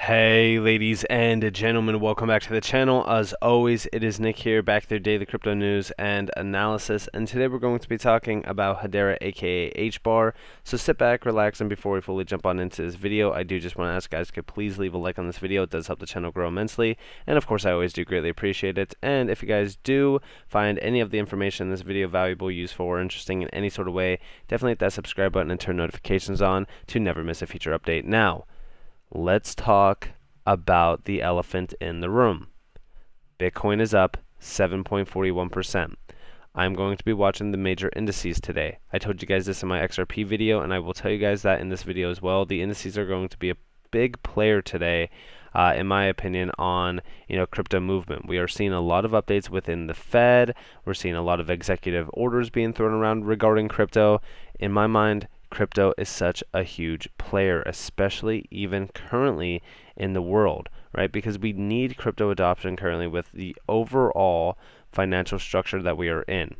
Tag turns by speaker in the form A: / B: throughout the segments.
A: Hey ladies and gentlemen, welcome back to the channel. As always, it is Nick here, back with your daily crypto news and analysis, and today we're going to be talking about Hedera, aka Hbar. So sit back, relax, and before we fully jump on into this video, I do just want to ask guys, could please leave a like on this video. It does help the channel grow immensely, and of course I always do greatly appreciate it. And if you guys do find any of the information in this video valuable, useful, or interesting in any sort of way, definitely hit that subscribe button and turn notifications on to never miss a future update. Now, let's talk about the elephant in the room. Bitcoin is up 7.41%. I'm going to be watching the major indices today. I told you guys this in my XRP video, and I will tell you guys that in this video as well. The indices are going to be a big player today, in my opinion, on crypto movement. We are seeing a lot of updates within the Fed. We're seeing a lot of executive orders being thrown around regarding crypto. In my mind, crypto is such a huge player, especially even currently in the world, right? Because we need crypto adoption currently with the overall financial structure that we are in.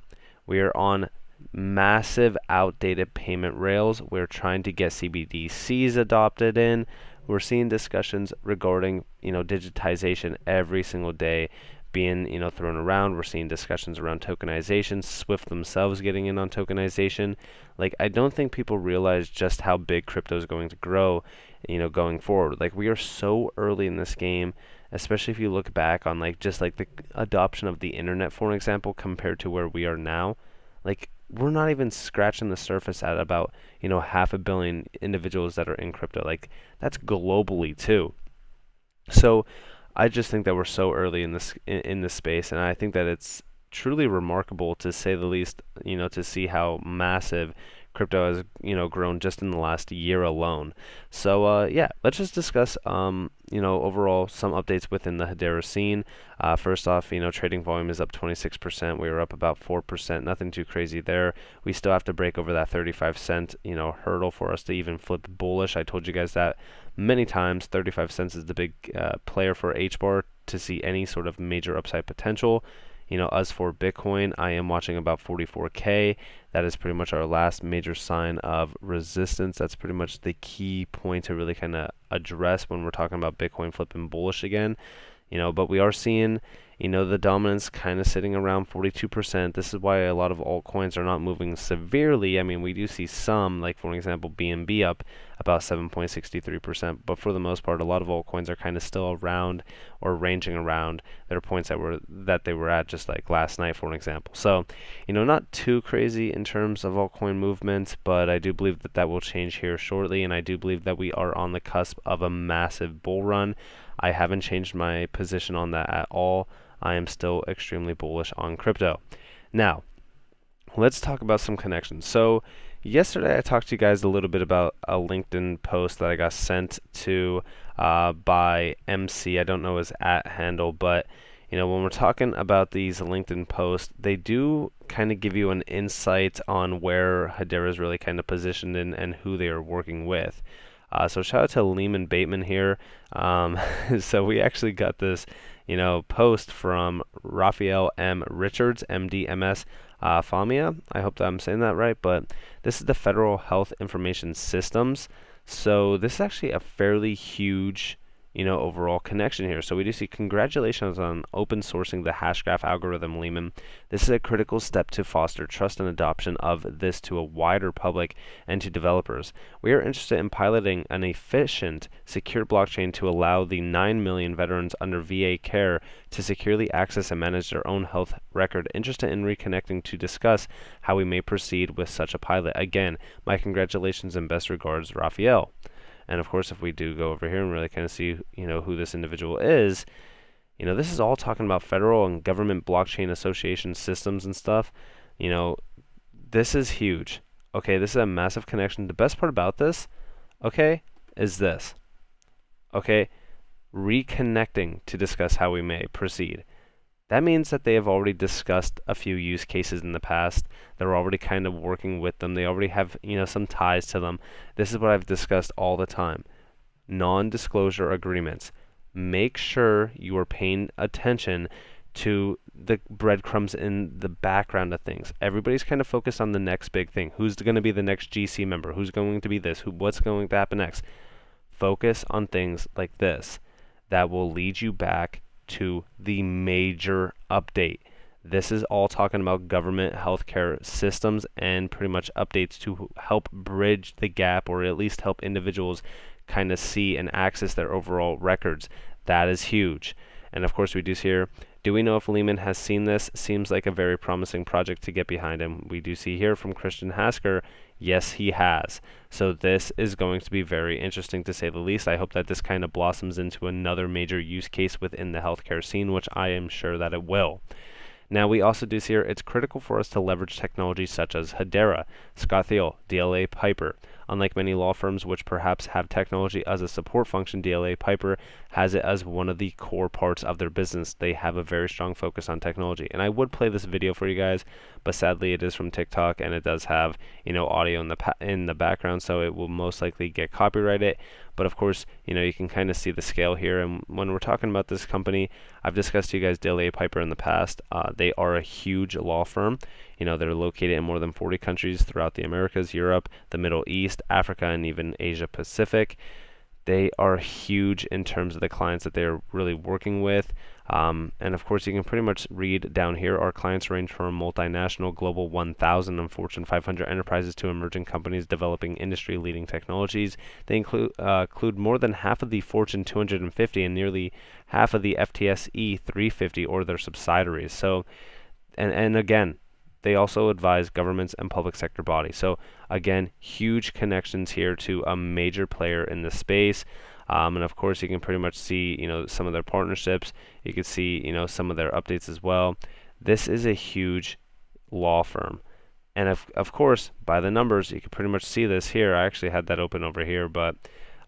A: We are on massive outdated payment rails. We're trying to get CBDCs adopted in. We're seeing discussions regarding, digitization every single day being thrown around. We're seeing discussions around tokenization, Swift themselves getting in on tokenization. Like, I don't think people realize just how big crypto is going to grow going forward. Like, we are so early in this game, especially if you look back on just the adoption of the internet, for example, compared to where we are now. Like, we're not even scratching the surface at about 500 million individuals that are in crypto. Like, that's globally too. So I just think that we're so early in this space, and I think that it's truly remarkable, to say the least, to see how massive crypto has grown just in the last year alone. So yeah, let's just discuss overall some updates within the Hedera scene. First off, trading volume is up 26%. We were up about 4%. Nothing too crazy there. We still have to break over that 35-cent hurdle for us to even flip bullish. I told you guys that many times. 35 cents is the big player for Hbar to see any sort of major upside potential. As for Bitcoin, I am watching about 44K. That is pretty much our last major sign of resistance. That's pretty much the key point to really kind of address when we're talking about Bitcoin flipping bullish again. But we are seeing, the dominance kind of sitting around 42%. This is why a lot of altcoins are not moving severely. I mean, we do see some, like for example, BNB up about 7.63%, but for the most part, a lot of altcoins are kind of still around or ranging around their points that they were at just like last night, for an example. So, not too crazy in terms of altcoin movement, but I do believe that that will change here shortly, and I do believe that we are on the cusp of a massive bull run. I haven't changed my position on that at all. I am still extremely bullish on crypto. Now, let's talk about some connections. So yesterday I talked to you guys a little bit about a LinkedIn post that I got sent to by MC. I don't know his @handle, but when we're talking about these LinkedIn posts, they do kind of give you an insight on where Hedera is really kind of positioned in and who they are working with. So shout out to Lehman Bateman here. So we actually got this, post from Raphael M. Richards, MD, MS, FAMIA. I hope that I'm saying that right, but this is the Federal Health Information Systems. So this is actually a fairly huge, overall connection here. So we do see congratulations on open sourcing the hashgraph algorithm, Lehman. This is a critical step to foster trust and adoption of this to a wider public and to developers. We are interested in piloting an efficient, secure blockchain to allow the 9 million veterans under VA care to securely access and manage their own health record. Interested in reconnecting to discuss how we may proceed with such a pilot. Again, my congratulations and best regards, Raphael. And of course, if we do go over here and really kind of see, who this individual is, this is all talking about federal and government blockchain association systems and stuff. This is huge. Okay, this is a massive connection. The best part about this, okay, is this. Okay, reconnecting to discuss how we may proceed. That means that they have already discussed a few use cases in the past. They're already kind of working with them. They already have, some ties to them. This is what I've discussed all the time. Non-disclosure agreements. Make sure you are paying attention to the breadcrumbs in the background of things. Everybody's kind of focused on the next big thing. Who's going to be the next GC member? Who's going to be this? What's going to happen next? focus on things like this that will lead you back to the major update. This is all talking about government healthcare systems and pretty much updates to help bridge the gap, or at least help individuals kind of see and access their overall records. That is huge. And of course, we do see here, do we know if Lehman has seen this? Seems like a very promising project to get behind him. We do see here from Christian Hasker, yes, he has. So this is going to be very interesting, to say the least. I hope that this kind of blossoms into another major use case within the healthcare scene, which I am sure that it will. Now, we also do see here, it's critical for us to leverage technologies such as Hedera, Scott Thiel, DLA Piper. Unlike many law firms which perhaps have technology as a support function, DLA Piper has it as one of the core parts of their business. They have a very strong focus on technology. And I would play this video for you guys, but sadly it is from TikTok and it does have, audio in the background, so it will most likely get copyrighted. But of course, you can kind of see the scale here. And when we're talking about this company, I've discussed to you guys DLA Piper in the past. They are a huge law firm. They're located in more than 40 countries throughout the Americas, Europe, the Middle East, Africa, and even Asia Pacific. They are huge in terms of the clients that they're really working with. And of course, you can pretty much read down here, our clients range from multinational Global 1000 and Fortune 500 enterprises to emerging companies developing industry-leading technologies. They include more than half of the Fortune 250 and nearly half of the FTSE 350 or their subsidiaries. So, and again, they also advise governments and public sector bodies. So again, huge connections here to a major player in the space. And of course, you can pretty much see, some of their partnerships. You can see, some of their updates as well. This is a huge law firm. And of course, by the numbers, you can pretty much see this here. I actually had that open over here, but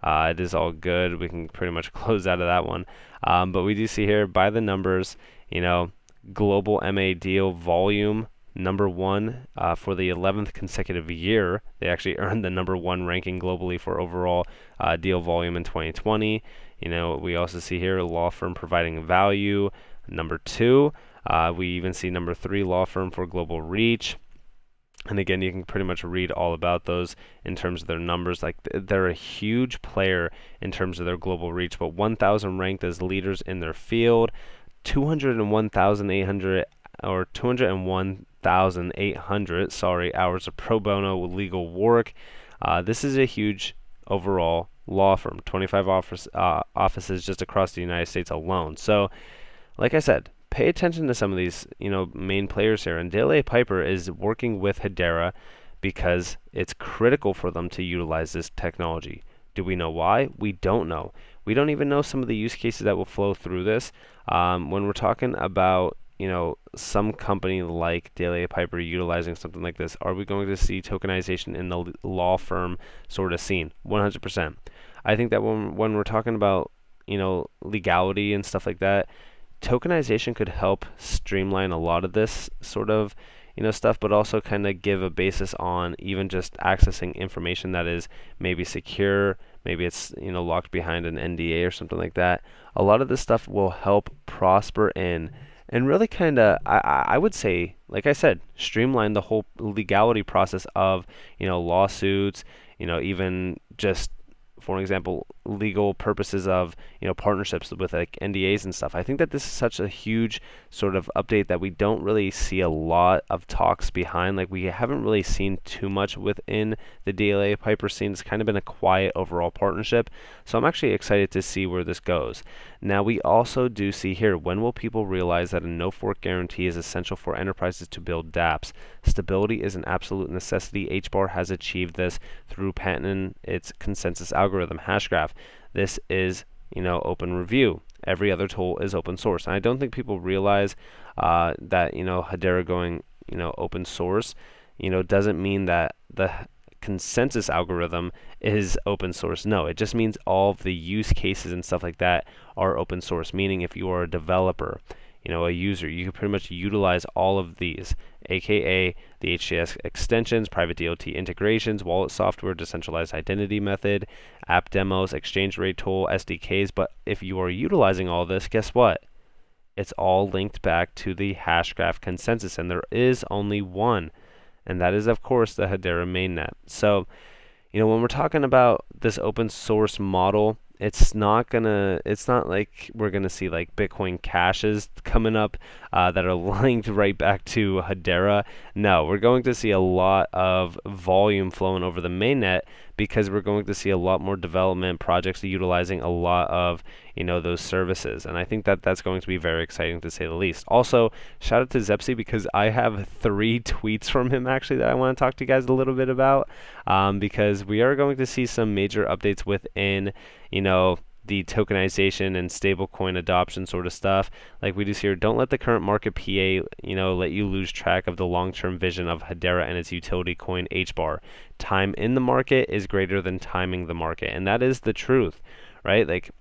A: it is all good. We can pretty much close out of that one. But we do see here, by the numbers, global MA deal volume, number one for the 11th consecutive year. They actually earned the number one ranking globally for overall deal volume in 2020. We also see here law firm providing value, number two. We even see number three, law firm for global reach. And again, you can pretty much read all about those in terms of their numbers. Like they're a huge player in terms of their global reach, but 1,000 ranked as leaders in their field, 201,800 hours of pro bono legal work. This is a huge overall law firm, 25 offices just across the United States alone. So, like I said, pay attention to some of these, main players here. And DLA Piper is working with Hedera because it's critical for them to utilize this technology. Do we know why? We don't know. We don't even know some of the use cases that will flow through this. When we're talking about some company like DLA Piper utilizing something like this, are we going to see tokenization in the law firm sort of scene? 100%. I think that when we're talking about, legality and stuff like that, tokenization could help streamline a lot of this sort of, stuff, but also kind of give a basis on even just accessing information that is maybe secure, maybe it's, locked behind an NDA or something like that. A lot of this stuff will help prosper in and really kind of, I would say, like I said, streamline the whole legality process of, lawsuits, even just, for example, legal purposes of, partnerships with like NDAs and stuff. I think that this is such a huge sort of update that we don't really see a lot of talks behind. Like we haven't really seen too much within the DLA Piper scene. It's kind of been a quiet overall partnership. So I'm actually excited to see where this goes. Now we also do see here, when will people realize that a no fork guarantee is essential for enterprises to build dApps? Stability is an absolute necessity. Hbar has achieved this through patenting its consensus algorithm, Hashgraph. This is, open review. Every other tool is open source. And I don't think people realize that, Hedera going, open source, doesn't mean that the consensus algorithm is open source. No, it just means all of the use cases and stuff like that are open source, meaning if you are a developer, a user, you can pretty much utilize all of these, aka the HTS extensions, private DLT integrations, wallet software, decentralized identity method, app demos, exchange rate tool, SDKs. But if you are utilizing all this, guess what? It's all linked back to the Hashgraph consensus, and there is only one, and that is, of course, the Hedera mainnet. So, When we're talking about this open source model, it's not like we're gonna see like Bitcoin caches coming up that are linked right back to Hedera. No, we're going to see a lot of volume flowing over the mainnet because we're going to see a lot more development projects utilizing a lot of those services, and I think that that's going to be very exciting to say the least. Also, shout out to Zepsi because I have 3 tweets from him actually that I want to talk to you guys a little bit about, because we are going to see some major updates within, the tokenization and stablecoin adoption sort of stuff. Like we do here, don't let the current market PA, let you lose track of the long-term vision of Hedera and its utility coin Hbar. Time in the market is greater than timing the market, and that is the truth, right? Like,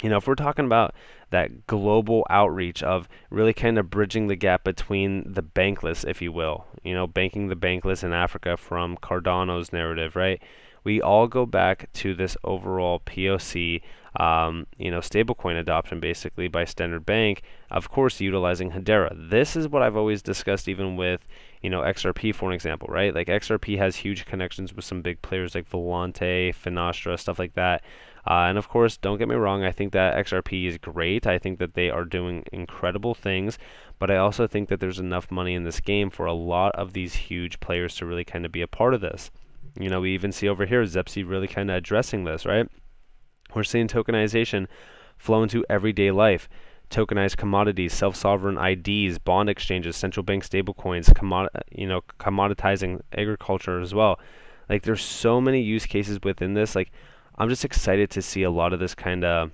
A: if we're talking about that global outreach of really kind of bridging the gap between the bankless, if you will, banking the bankless in Africa from Cardano's narrative, right? We all go back to this overall POC, stablecoin adoption basically by Standard Bank, of course, utilizing Hedera. This is what I've always discussed even with, XRP, for an example, right? Like XRP has huge connections with some big players like Volante, Finastra, stuff like that. And of course, don't get me wrong, I think that XRP is great. I think that they are doing incredible things, but I also think that there's enough money in this game for a lot of these huge players to really kind of be a part of this. We even see over here Zepsi really kind of addressing this, right? We're seeing tokenization flow into everyday life. Tokenized commodities, self-sovereign IDs, bond exchanges, central bank stablecoins, commoditizing agriculture as well. Like there's so many use cases within this. Like I'm just excited to see a lot of this kind of,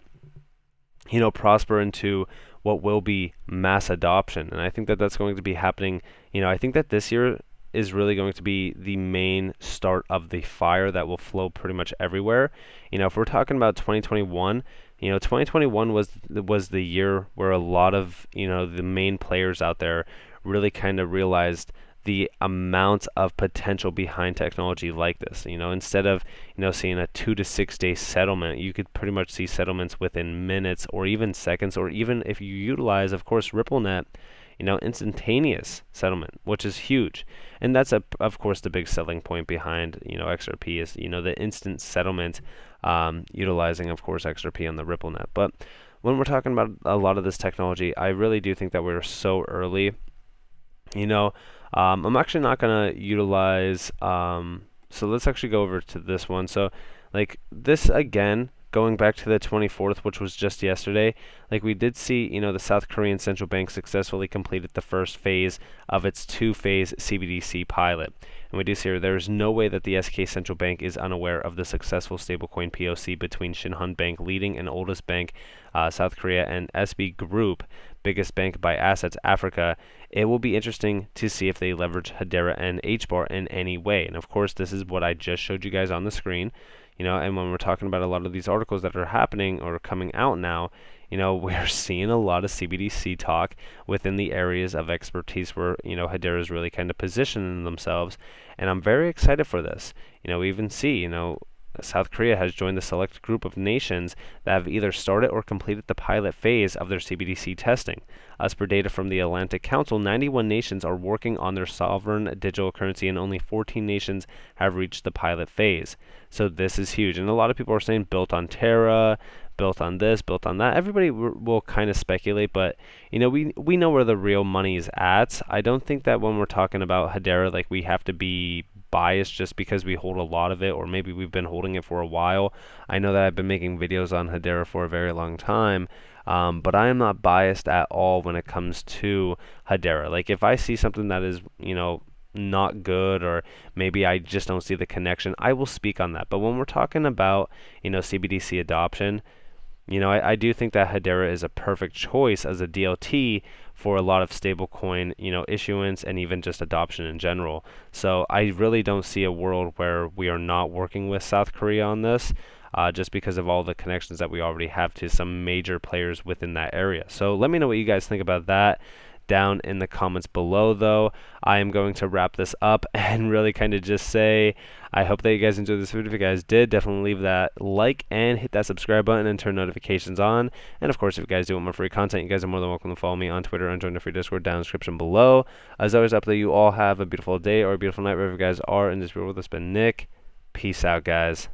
A: prosper into what will be mass adoption. And I think that that's going to be happening. I think that this year is really going to be the main start of the fire that will flow pretty much everywhere. If we're talking about 2021, 2021 was the year where a lot of, the main players out there really kind of realized the amount of potential behind technology like this. Instead of, seeing a 2 to 6 day settlement, you could pretty much see settlements within minutes or even seconds, or even if you utilize, of course, RippleNet, instantaneous settlement, which is huge. And that's of course the big selling point behind, XRP is, the instant settlement, utilizing of course XRP on the RippleNet. But when we're talking about a lot of this technology, I really do think that we're so early. I'm actually not going to utilize, so let's actually go over to this one. So like this again, going back to the 24th, which was just yesterday, like we did see, the South Korean central bank successfully completed the first phase of its 2-phase CBDC pilot. And we do see here, there is no way that the SK Central Bank is unaware of the successful stablecoin POC between Shinhan Bank, leading and oldest bank, South Korea, and SB Group, biggest bank by assets, Africa. It will be interesting to see if they leverage Hedera and Hbar in any way. And of course, this is what I just showed you guys on the screen. And when we're talking about a lot of these articles that are happening or coming out now, we're seeing a lot of CBDC talk within the areas of expertise where, Hedera is really kind of positioning themselves. And I'm very excited for this. We even see, South Korea has joined the select group of nations that have either started or completed the pilot phase of their CBDC testing. As per data from the Atlantic Council, 91 nations are working on their sovereign digital currency, and only 14 nations have reached the pilot phase. So this is huge. And a lot of people are saying built on Terra, built on this, built on that. Everybody will kind of speculate, but we know where the real money is at. I don't think that when we're talking about Hedera, like we have to be biased just because we hold a lot of it, or maybe we've been holding it for a while. I know that I've been making videos on Hedera for a very long time, but I am not biased at all when it comes to Hedera. Like if I see something that is, not good, or maybe I just don't see the connection, I will speak on that. But when we're talking about, CBDC adoption, I do think that Hedera is a perfect choice as a DLT for a lot of stablecoin, issuance and even just adoption in general. So I really don't see a world where we are not working with South Korea on this, just because of all the connections that we already have to some major players within that area. So let me know what you guys think about that down in the comments below. Though I am going to wrap this up and really kind of just say I hope that you guys enjoyed this video. If you guys did, definitely leave that like and hit that subscribe button and turn notifications on. And of course, if you guys do want more free content, you guys are more than welcome to follow me on Twitter and join the free Discord down in the description below. As always, I hope that you all have a beautiful day or a beautiful night wherever you guys are in this world. That's been Nick. Peace out, guys.